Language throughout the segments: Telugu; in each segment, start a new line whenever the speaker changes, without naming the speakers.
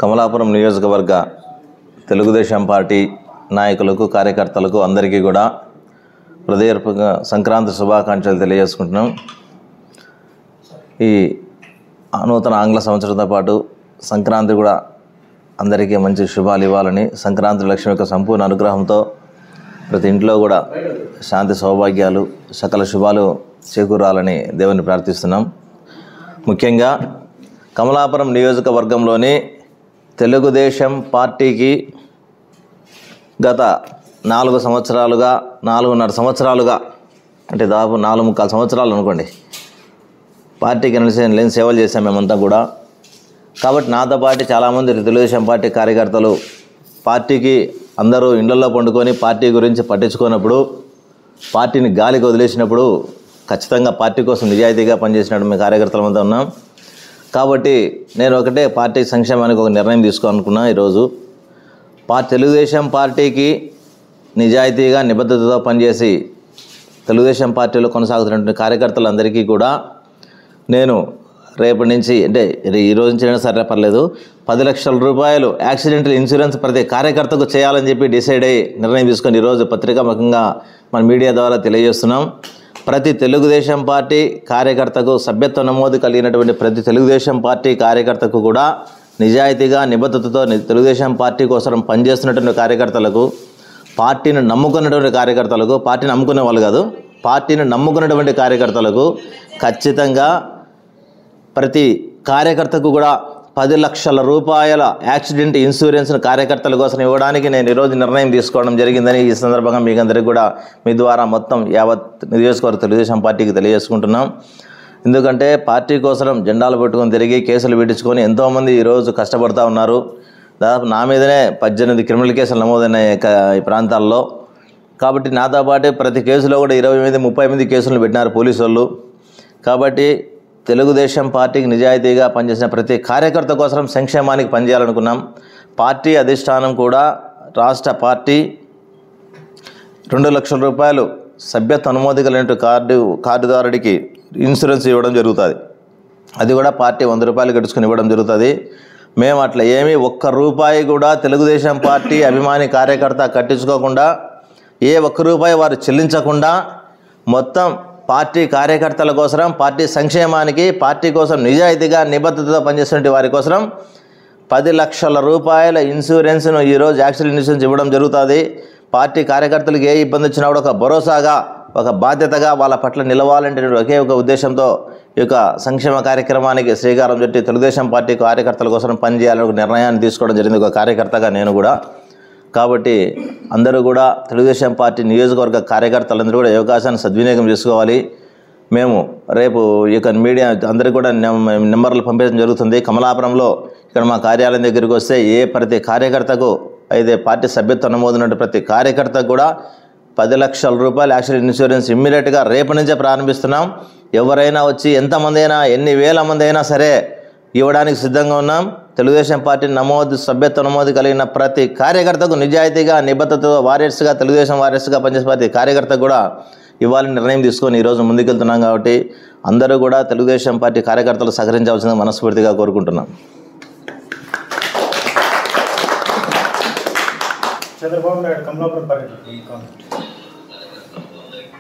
కమలాపురం నియోజకవర్గ తెలుగుదేశం పార్టీ నాయకులకు కార్యకర్తలకు అందరికీ కూడా హృదయపూర్వక సంక్రాంతి శుభాకాంక్షలు తెలియజేసుకుంటున్నాం. ఈ నూతన ఆంగ్ల సంవత్సరంతో పాటు సంక్రాంతి కూడా అందరికీ మంచి శుభాలు ఇవ్వాలని, సంక్రాంతి లక్ష్మి యొక్క సంపూర్ణ అనుగ్రహంతో ప్రతి ఇంట్లో కూడా శాంతి సౌభాగ్యాలు సకల శుభాలు చేకూరాలని దేవుని ప్రార్థిస్తున్నాం. ముఖ్యంగా కమలాపురం నియోజకవర్గంలోని తెలుగుదేశం పార్టీకి గత 4 సంవత్సరాలుగా 4.5 సంవత్సరాలుగా అంటే దాదాపు 4.25 సంవత్సరాలు అనుకోండి పార్టీకి లేని సేవలు చేశాం మేమంతా కూడా. కాబట్టి నాతో పాటు చాలామంది తెలుగుదేశం పార్టీ కార్యకర్తలు పార్టీకి అందరూ ఇళ్లలో పండుకొని పార్టీ గురించి పట్టించుకున్నప్పుడు, పార్టీని గాలికి వదిలేసినప్పుడు ఖచ్చితంగా పార్టీ కోసం నిజాయితీగా పనిచేసినట్టు మీ కార్యకర్తలమంతా ఉన్నాం. కాబట్టి నేను ఒకటే పార్టీ సంక్షేమానికి ఒక నిర్ణయం తీసుకోవాలనుకున్నా. ఈరోజు తెలుగుదేశం పార్టీకి నిజాయితీగా నిబద్ధతతో పనిచేసి తెలుగుదేశం పార్టీలో కొనసాగుతున్నటువంటి కార్యకర్తలందరికీ కూడా నేను రేపటి నుంచి అంటే ఈరోజు నుంచి అయినా సరే పర్లేదు 10 లక్షల రూపాయలు యాక్సిడెంటల్ ఇన్సూరెన్స్ ప్రతి కార్యకర్తకు చేయాలని చెప్పి డిసైడ్ అయ్యి నిర్ణయం తీసుకొని ఈరోజు పత్రికాముఖంగా మన మీడియా ద్వారా తెలియజేస్తున్నాం. ప్రతి తెలుగుదేశం పార్టీ కార్యకర్తకు సభ్యత్వ నమోదు కలిగినటువంటి ప్రతి తెలుగుదేశం పార్టీ కార్యకర్తకు కూడా నిజాయితీగా నిబద్ధతతో తెలుగుదేశం పార్టీ కోసం పనిచేస్తున్నటువంటి కార్యకర్తలకు, పార్టీని నమ్ముకున్నటువంటి కార్యకర్తలకు, పార్టీని నమ్ముకునే వాళ్ళు కాదు, పార్టీని నమ్ముకున్నటువంటి కార్యకర్తలకు ఖచ్చితంగా ప్రతి కార్యకర్తకు కూడా 10 లక్షల రూపాయల యాక్సిడెంట్ ఇన్సూరెన్స్ను కార్యకర్తల కోసం ఇవ్వడానికి నేను ఈరోజు నిర్ణయం తీసుకోవడం జరిగిందని ఈ సందర్భంగా మీకు అందరికీ కూడా మీ ద్వారా మొత్తం యావత్ నియోజకవర్గ తెలుగుదేశం పార్టీకి తెలియజేసుకుంటున్నాం. ఎందుకంటే పార్టీ కోసం జెండాలు పెట్టుకొని తిరిగి కేసులు పెట్టించుకొని ఎంతోమంది ఈరోజు కష్టపడుతూ ఉన్నారు. దాదాపు నా మీదనే 18 క్రిమినల్ కేసులు నమోదైనాయి ఈ ప్రాంతాల్లో. కాబట్టి నాతో పాటు ప్రతి కేసులో కూడా 28-30 కేసులను పెట్టినారు పోలీసు వాళ్ళు. కాబట్టి తెలుగుదేశం పార్టీకి నిజాయితీగా పనిచేసిన ప్రతి కార్యకర్త కోసం సంక్షేమానికి పనిచేయాలనుకున్నాం. పార్టీ అధిష్టానం కూడా రాష్ట్ర పార్టీ 2 లక్షల రూపాయలు సభ్యత్వ అనుమతి కలిగిన కార్డుదారుడికి ఇన్సూరెన్స్ ఇవ్వడం జరుగుతుంది. అది కూడా పార్టీ 100 రూపాయలు కట్టుకుని ఇవ్వడం జరుగుతుంది. మేము అట్లా ఏమీ 1 రూపాయి కూడా తెలుగుదేశం పార్టీ అభిమాని కార్యకర్త కట్టించుకోకుండా, ఏ 1 రూపాయి వారు చెల్లించకుండా మొత్తం పార్టీ కార్యకర్తల కోసం, పార్టీ సంక్షేమానికి, పార్టీ కోసం నిజాయితీగా నిబద్ధతతో పనిచేస్తున్న వారి కోసం 10 లక్షల రూపాయల ఇన్సూరెన్స్ను ఈరోజు యాక్సిడెంట్ ఇన్సూరెన్స్ ఇవ్వడం జరుగుతుంది. పార్టీ కార్యకర్తలకు ఏ ఇబ్బంది వచ్చినా కూడా ఒక భరోసాగా, ఒక బాధ్యతగా వాళ్ళ పట్ల నిలవాలంటే ఒకే ఒక ఉద్దేశంతో ఈ యొక్క సంక్షేమ కార్యక్రమానికి శ్రీకారం చుట్టి తెలుగుదేశం పార్టీ కార్యకర్తల కోసం పనిచేయాలని ఒక నిర్ణయాన్ని తీసుకోవడం జరిగింది ఒక కార్యకర్తగా నేను కూడా. కాబట్టి అందరూ కూడా తెలుగుదేశం పార్టీ నియోజకవర్గ కార్యకర్తలందరూ కూడా ఈ అవకాశాన్ని సద్వినియోగం చేసుకోవాలి. మేము రేపు ఈ యొక్క మీడియా అందరికీ కూడా నెంబర్లు పంపించడం జరుగుతుంది. కమలాపురంలో ఇక్కడ మా కార్యాలయం దగ్గరికి వస్తే ప్రతి కార్యకర్తకు అయితే పార్టీ సభ్యత్వ నమోదున్నట్టు ప్రతి కార్యకర్తకు కూడా 10 లక్షల రూపాయల యాక్సిడెంట్ ఇన్సూరెన్స్ ఇమ్మీడియట్గా రేపు నుంచే ప్రారంభిస్తున్నాం. ఎవరైనా వచ్చి ఎంతమంది అయినా, ఎన్ని వేల మంది అయినా సరే ఇవ్వడానికి సిద్ధంగా ఉన్నాం. తెలుగుదేశం పార్టీ సభ్యత్వ నమోదు కలిగిన ప్రతి కార్యకర్తకు నిజాయితీగా నిబద్ధతతో వారియర్స్గా, తెలుగుదేశం వారియర్స్గా పనిచేసే ప్రతి కార్యకర్తకు కూడా ఇవ్వాలని నిర్ణయం తీసుకొని ఈరోజు ముందుకెళ్తున్నాం. కాబట్టి అందరూ కూడా తెలుగుదేశం పార్టీ కార్యకర్తలు సహకరించవలసిందిగా మనస్ఫూర్తిగా కోరుకుంటున్నాం.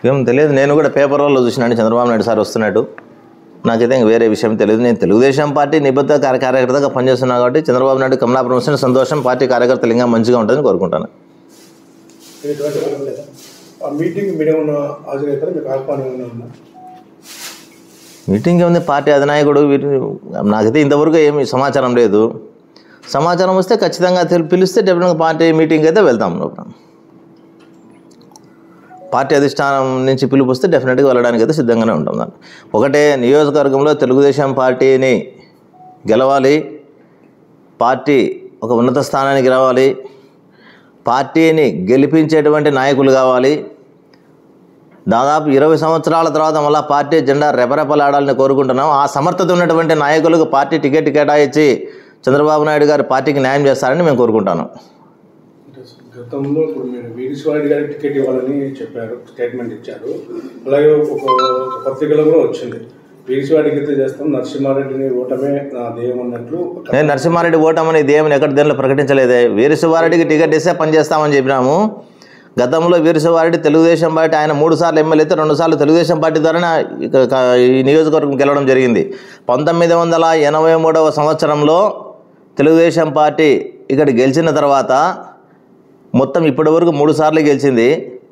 ఏం తెలియదు, నేను కూడా పేపర్ వాళ్ళు చూసినాను చంద్రబాబు నాయుడు సార్ వస్తున్నట్టు. నాకైతే ఇంక వేరే విషయం తెలియదు. నేను తెలుగుదేశం పార్టీ నిబద్ధ కార్యకర్తగా పనిచేస్తున్నాను కాబట్టి చంద్రబాబు నాయుడు కమలాపురం వస్తున్న సంతోషం, పార్టీ కార్యకర్తలు ఇంకా మంచిగా ఉంటుందని కోరుకుంటాను. మీటింగ్ ఏముంది, పార్టీ అధినాయకుడు నాకైతే ఇంతవరకు ఏమి సమాచారం లేదు. సమాచారం వస్తే ఖచ్చితంగా పిలిస్తే డెఫినెట్గా పార్టీ మీటింగ్ అయితే వెళ్తాం. పార్టీ అధిష్టానం నుంచి పిలుపు వస్తే డెఫినెట్గా వెళ్ళడానికి అయితే సిద్ధంగానే ఉంటాం. ఒకటే నియోజకవర్గంలో తెలుగుదేశం పార్టీని గెలవాలి, పార్టీ ఒక ఉన్నత స్థానానికి రావాలి, పార్టీని గెలిపించేటువంటి నాయకులు కావాలి. దాదాపు 20 సంవత్సరాల తర్వాత మళ్ళీ పార్టీ జెండా రెపరెపలాడాలని కోరుకుంటున్నాం. ఆ సమర్థత ఉన్నటువంటి నాయకులకు పార్టీ టికెట్ కేటాయించి చంద్రబాబు నాయుడు గారు పార్టీకి న్యాయం చేస్తారని మేము కోరుకుంటాను.
గతంలో ఇప్పుడు మీరు వీరి శివారెడ్డి గారికి టికెట్ ఇవ్వాలని చెప్పారు, స్టేట్మెంట్ ఇచ్చారు. అలాగే ఒక పత్రికలో కూడా వచ్చింది. వీరిశివాడికి అయితే చేస్తాం, నరసింహారెడ్డిని ఓటమే నా ధ్యేయం అన్నట్లు.
నేను నరసింహారెడ్డి ఓటమని దేవుని ఎక్కడ దేనిలో ప్రకటించలేదే. వీరశివారెడ్డికి టికెట్ ఇస్తే పనిచేస్తామని చెప్పినాము. గతంలో వీరశివారెడ్డి తెలుగుదేశం పార్టీ, ఆయన 3 సార్లు ఎమ్మెల్యే అయితే 2 సార్లు తెలుగుదేశం పార్టీ ద్వారానే ఈ నియోజకవర్గం గెలవడం జరిగింది. 1983వ సంవత్సరంలో తెలుగుదేశం పార్టీ ఇక్కడ గెలిచిన తర్వాత మొత్తం ఇప్పటి వరకు 3 సార్లు గెలిచింది.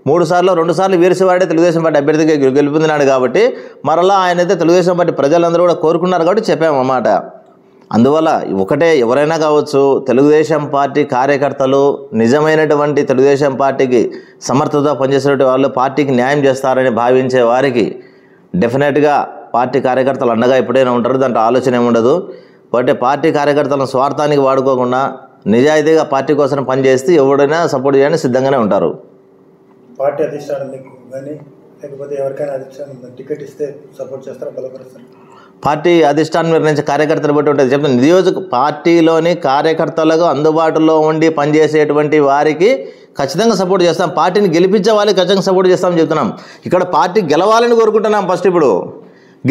3 సార్లు 2 సార్లు వీరశివారెడ్డి తెలుగుదేశం పార్టీ అభ్యర్థిగా గెలుపొందినాడు కాబట్టి మరలా ఆయన అయితే తెలుగుదేశం పార్టీ ప్రజలందరూ కూడా కోరుకున్నారు కాబట్టి చెప్పామన్నమాట. అందువల్ల ఒకటే, ఎవరైనా కావచ్చు, తెలుగుదేశం పార్టీ కార్యకర్తలు నిజమైనటువంటి తెలుగుదేశం పార్టీకి సమర్థత పనిచేసేటువంటి వాళ్ళు, పార్టీకి న్యాయం చేస్తారని భావించే వారికి డెఫినెట్గా పార్టీ కార్యకర్తలు అండగా ఎప్పుడైనా ఉంటారు. దాంట్లో ఆలోచన ఏముండదు. కాబట్టి పార్టీ కార్యకర్తలను స్వార్థానికి వాడుకోకుండా నిజాయితీగా పార్టీ కోసం పనిచేస్తే ఎవరైనా సపోర్ట్ చేయడానికి సిద్ధంగానే ఉంటారు.
పార్టీ అధిష్టానం మీకు కానీ లేకపోతే ఎవరికైనా అధిష్టానం టికెట్ ఇస్తే సపోర్ట్ చేస్తారా, బలపరుస్తారు?
పార్టీ అధిష్టానం నిర్ణయించే కార్యకర్తలు బట్టి ఉంటుంది. చెప్తాను, పార్టీలోని కార్యకర్తలకు అందుబాటులో ఉండి పనిచేసేటువంటి వారికి ఖచ్చితంగా సపోర్ట్ చేస్తాం. పార్టీని గెలిపించే వాళ్ళకి ఖచ్చితంగా సపోర్ట్ చేస్తామని చెప్తున్నాం. ఇక్కడ పార్టీ గెలవాలని కోరుకుంటున్నాం. ఫస్ట్ ఇప్పుడు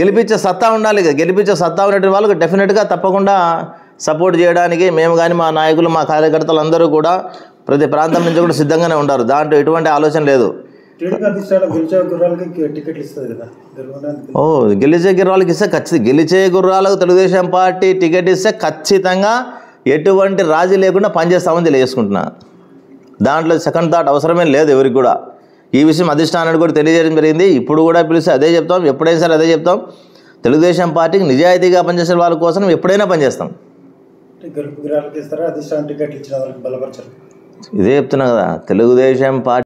గెలిపించే సత్తా ఉండాలి. గెలిపించే సత్తా ఉన్నటువంటి వాళ్ళకు డెఫినెట్గా తప్పకుండా సపోర్ట్ చేయడానికి మేము కానీ, మా నాయకులు, మా కార్యకర్తలు అందరూ కూడా ప్రతి ప్రాంతం నుంచి కూడా సిద్ధంగానే ఉంటారు. దాంట్లో ఎటువంటి ఆలోచన లేదు. గెలిచే గుర్రాలకు ఇస్తే ఖచ్చితంగా, గెలిచే గుర్రాలకు తెలుగుదేశం పార్టీ టికెట్ ఇస్తే ఖచ్చితంగా ఎటువంటి రాజీ లేకుండా పనిచేస్తామని తెలియజేసుకుంటున్నా. దాంట్లో సెకండ్ థాట్ అవసరమే లేదు ఎవరికి కూడా. ఈ విషయం అధిష్టానానికి కూడా తెలియజేయడం జరిగింది. ఇప్పుడు కూడా పిలిస్తే అదే చెప్తాం, ఎప్పుడైనా సరే అదే చెప్తాం. తెలుగుదేశం పార్టీకి నిజాయితీగా పనిచేసే వాళ్ళ కోసం ఎప్పుడైనా పనిచేస్తాం.
ఇదే చెప్తున్నా కదా, తెలుగుదేశం పార్టీ